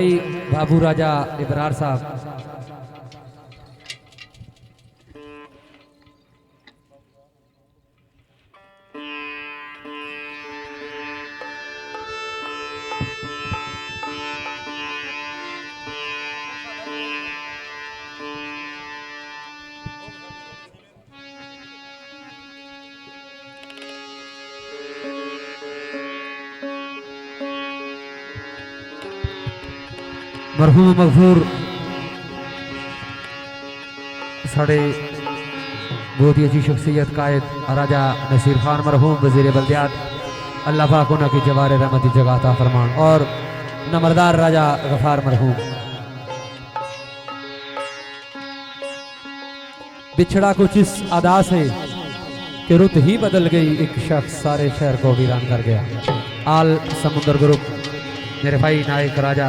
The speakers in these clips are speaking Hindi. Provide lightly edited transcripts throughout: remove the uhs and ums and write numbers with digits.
बाबू राजा इबरार साहब मरहूम मगफूर साढ़े बहुत ही अच्छी शख्सियत कायद राजा नसीर खान मरहूम वज़ीर बल्दियात अल्लाह पाक उन्हें की जवार रहमती जगाता फरमान और नमरदार राजा गफार मरहूम। बिछड़ा कुछ इस अदा से कि रुत ही बदल गई, एक शख्स सारे शहर को वीरान कर गया। आल समुंदर ग्रुप मेरे भाई नायक राजा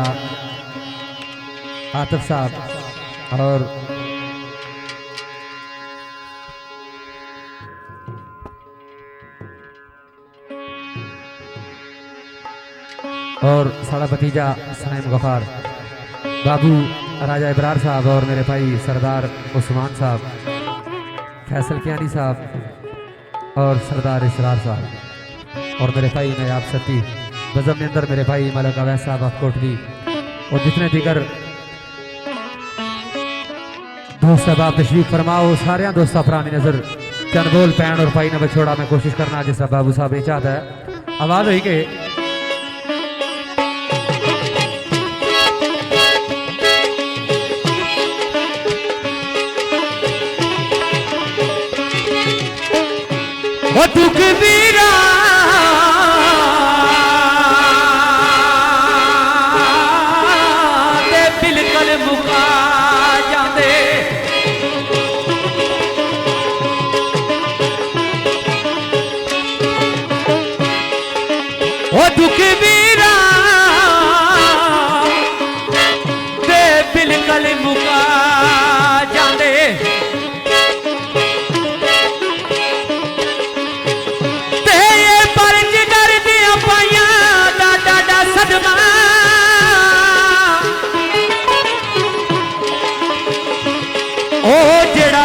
आतिफ साहब और साड़ा भतीजा सनाइम गफार, बाबू राजा इबरार साहब और मेरे भाई सरदार उस्मान साहब, फैसल कियानी साहब और सरदार इसरार साहब और मेरे भाई नयाब सती बज़म के अंदर मेरे भाई मलक अवैस साहब कोटली और जितने दीगर दोस्त साहब तशरीफ फरमाओ। सारे दोस्त पुरानी नजर चंद बोल पैन और भाई ने बछोड़ा में कोशिश करना जिस बाबू साहब ये चाहता है। आवाज हुई के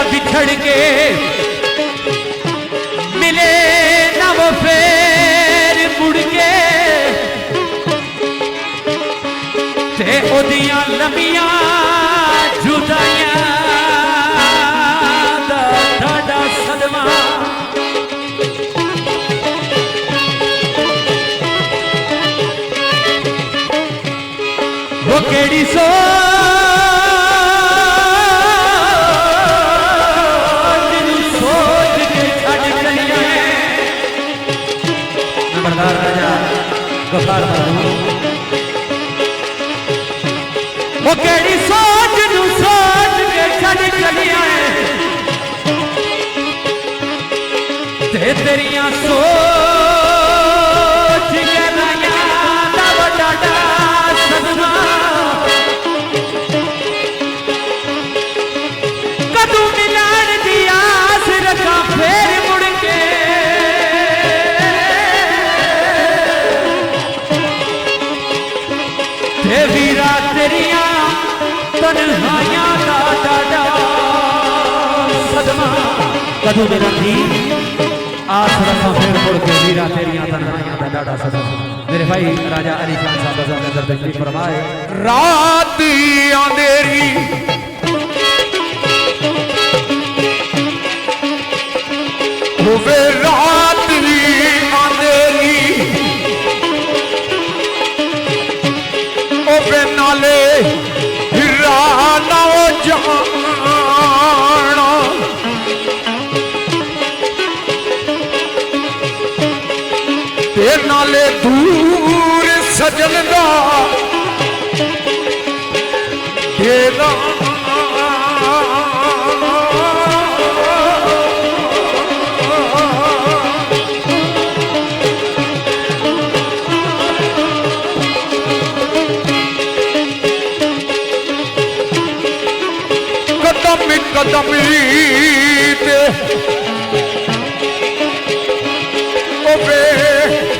बिछड़ के मिले ना वो फेर मुड़ के ते ओदियां लंबियां जुदाइयां दा ठाडा सदमा वो केड़ी सो वो केड़ी सोच नू सोच के छड़ चलिया ते तेरियां सोच के नया दा डाडा सदमा कदू मिलन दी आस रखा फेर मुड़ के ते वीरा तेरियां तन्हाइयां दा डाडा सदमा कदू मेरा धी आस रखा फिर मुड़ के वीरा तेरियां तन्हाइयां दा डाडा सदमा। मेरे भाई राजा अली खान साहब के अंदर तशरीफ फरमाए। रात अंधेरी होवे रात अंधेरी ओबे नाले हिरा ना जाना ते नाले दूर सजन दा तेरा कदम ओबे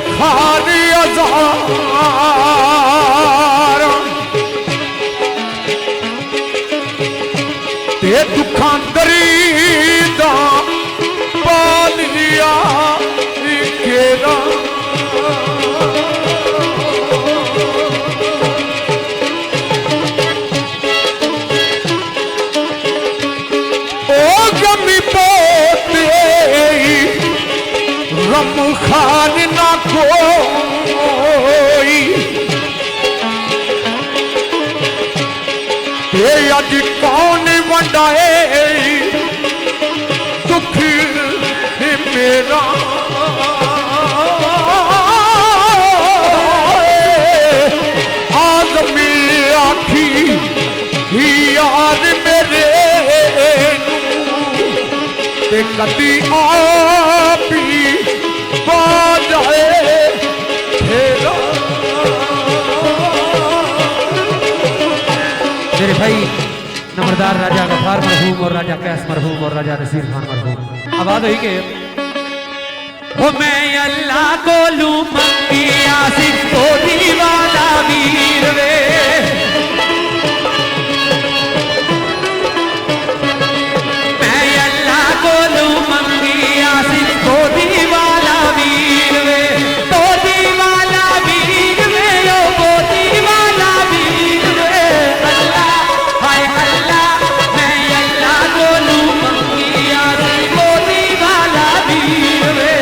खारी हजार ते दुखां दरीदा पालिया केरा ओ गमी पोते रम खान ना कोई ये अज कौन वंडाए दुख मेरा आदमी आखी यार मेरे ते कदी आप ही बाजाए फेरा। मेरे भाई नंबरदार राजा गफार मरहूम और राजा कैस मरहूम और राजा नसीर खान मरहूम आवाज हुई के ओ मैं अल्लाह को लू मंगी आसिफ को दीवाना वीर वे मैं अल्लाह को लू मंगी आसिफ को दीवाना वीर वे तो दीवाना वीर वे ओ को दीवाना वीर वे अल्लाह हाय अल्लाह मैं अल्लाह को लू मंगी आसिफ को दीवाना वीर वे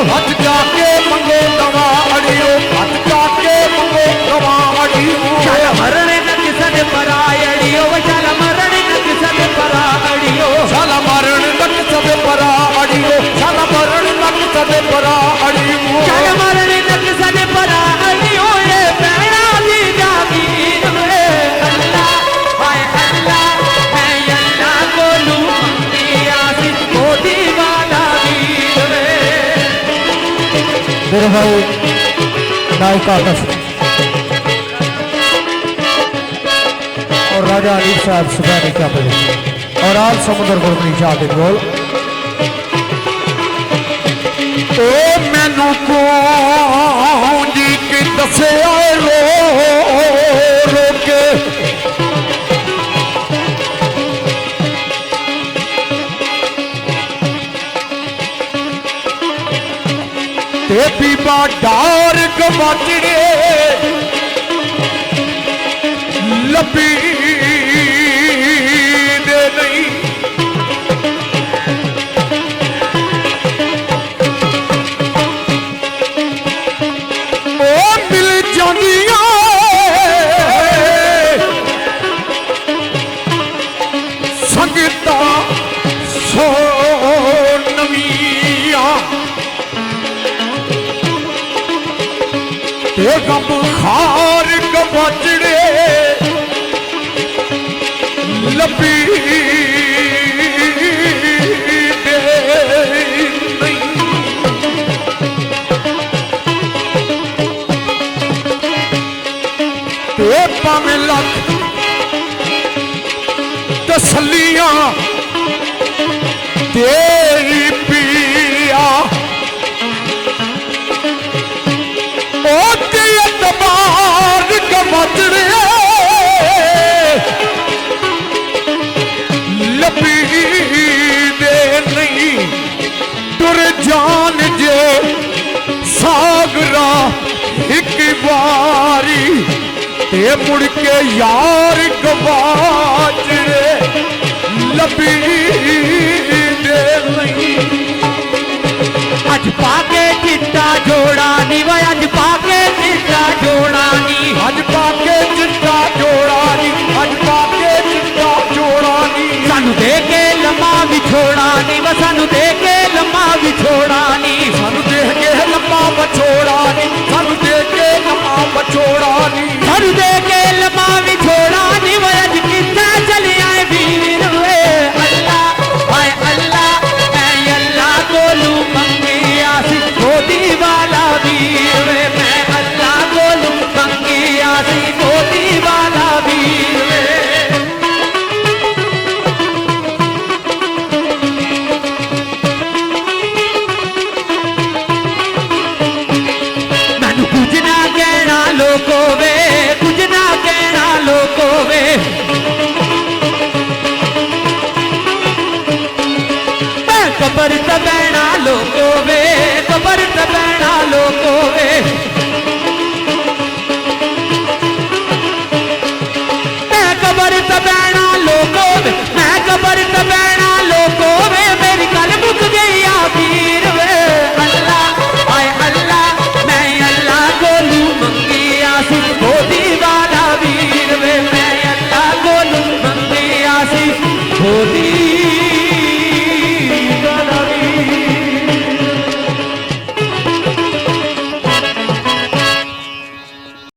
हथ जाके मंगो दवा अड़ियो हथ जाके मंगो दवा अड़ियो चल मरने न किसन परा अड़ियो चल मरने न किसन परा अड़ियो चल मरण लग सब परा अड़ियो चल मरण लग सब परा अड़ियो चल मरने न किसन परा अड़ियो ये पैरा दी जागीर वे अल्लाह हाय अल्लाह मैं अल्लाह को लू मंगी आसिफ को दीवाना वीर वे। मेरे भाई नायका और राजा अली साहब सुबह ने क्या पढ़े और आज समुद्र गुरमनी चाहते बोल ओ मैनू कौन जी के दसे रो के ते बीबा डार गवाचड़े लपी दे नहीं ओ मिल जानिया संगता सो नविया गम खार गवाचड़े लपी दे नहीं ते भावें लख तसलियां तेरी पिया तबार गवाचड़े लपी दे नहीं तुर जान जे सागरा एक बारी ते मुड़ के यार गवाचड़े लपी दे नहीं अज पाके चिट्टा जोड़ा नी वे अज पाके चिट्टा जोड़ा नी अज पाके चिट्टा जोड़ा नी अज पाके चिट्टा जोड़ा नी सानू दे के लम्मा विछोड़ा नी वे सानू दे के लम्मा विछोड़ा नी सानू दे के लम्मा बछोड़ा नी सानू दे के लम्मा बछोड़ा नी सानू दे के लम्मा विछोड़ा नी वे अज कित्थे चले आए वीर वे अल्लाह हाय अल्लाह मैं अल्लाह को लू मंगी आसिफ को दीवाना वीर वे मैं अल्लाह को लू मंगी जोती